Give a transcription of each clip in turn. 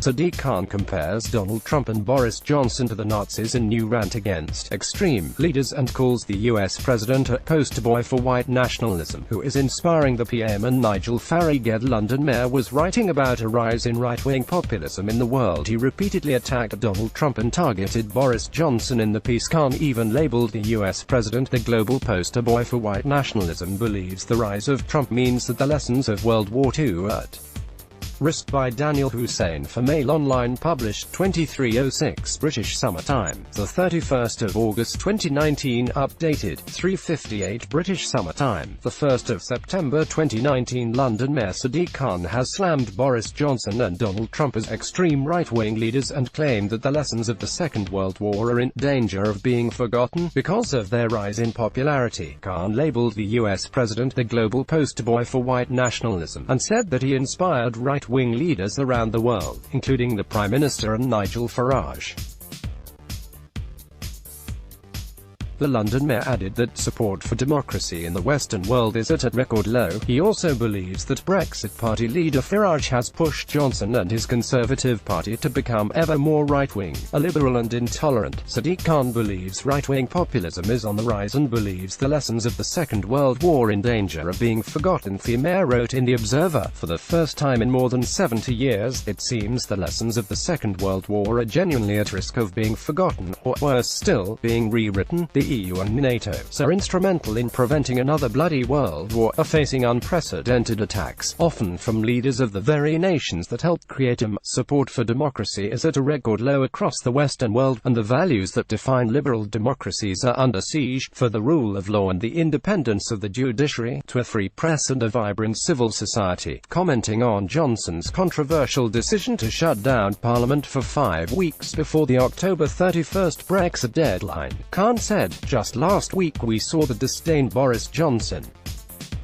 Sadiq Khan compares Donald Trump and Boris Johnson to the Nazis in new rant against extreme leaders and calls the US president a poster boy for white nationalism, who is inspiring the PM. And Nigel-Farage, London mayor, was writing about a rise in right-wing populism in the world. He repeatedly attacked Donald Trump and targeted Boris Johnson in the piece. Khan even labeled the US president the global poster boy for white nationalism, believes the rise of Trump means that the lessons of World War II are at risk. By Daniel Hussein for Mail Online, published 23:06 British Summer Time, the 31st of August 2019, updated 3:58 British Summer Time, the 1st of September 2019. London Mayor Sadiq Khan has slammed Boris Johnson and Donald Trump as extreme right-wing leaders and claimed that the lessons of the Second World War are in danger of being forgotten because of their rise in popularity. Khan labeled the US president the global poster boy for white nationalism, and said that he inspired right-wing leaders around the world, including the Prime Minister and Nigel Farage. The London mayor added that support for democracy in the Western world is at a record low. He also believes that Brexit Party leader Farage has pushed Johnson and his Conservative Party to become ever more right-wing, illiberal and intolerant. Sadiq Khan believes right-wing populism is on the rise and believes the lessons of the Second World War in danger of being forgotten. The mayor wrote in The Observer, for the first time in more than 70 years, it seems the lessons of the Second World War are genuinely at risk of being forgotten, or worse still, being rewritten. The EU and NATO, so instrumental in preventing another bloody world war, are facing unprecedented attacks, often from leaders of the very nations that helped create them. Support for democracy is at a record low across the Western world, and the values that define liberal democracies are under siege, for the rule of law and the independence of the judiciary, to a free press and a vibrant civil society. Commenting on Johnson's controversial decision to shut down Parliament for 5 weeks before the October 31st Brexit deadline, Khan said, "Just last week we saw the disdain Boris Johnson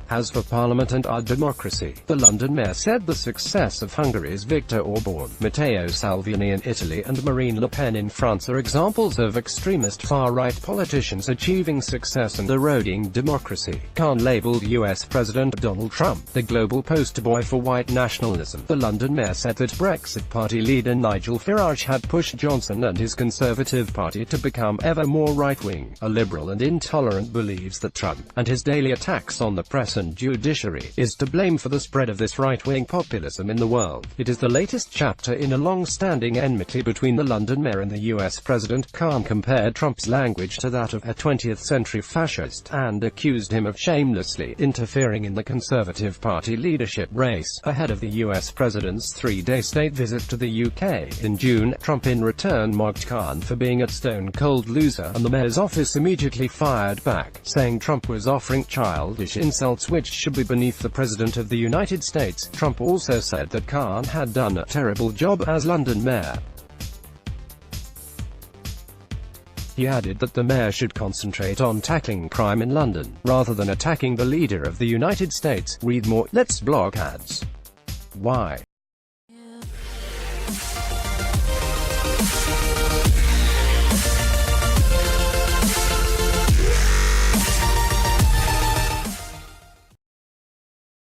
has for Parliament and our democracy." The London mayor said the success of Hungary's Viktor Orban, Matteo Salvini in Italy and Marine Le Pen in France are examples of extremist far-right politicians achieving success and eroding democracy. Khan labeled US President Donald Trump the global poster boy for white nationalism. The London mayor said that Brexit Party leader Nigel Farage had pushed Johnson and his Conservative Party to become ever more right-wing, illiberal and intolerant. Believes that Trump, and his daily attacks on the press and judiciary, is to blame for the spread of this right-wing populism in the world. It is the latest chapter in a long-standing enmity between the London mayor and the US president. Khan compared Trump's language to that of a 20th-century fascist, and accused him of shamelessly interfering in the Conservative Party leadership race, ahead of the US president's 3-day state visit to the UK. In June, Trump in return mocked Khan for being a stone-cold loser, and the mayor's office immediately fired back, saying Trump was offering childish insults which should be beneath the President of the United States. Trump also said that Khan had done a terrible job as London mayor. He added that the mayor should concentrate on tackling crime in London, rather than attacking the leader of the United States. Read more. Let's block ads. Why?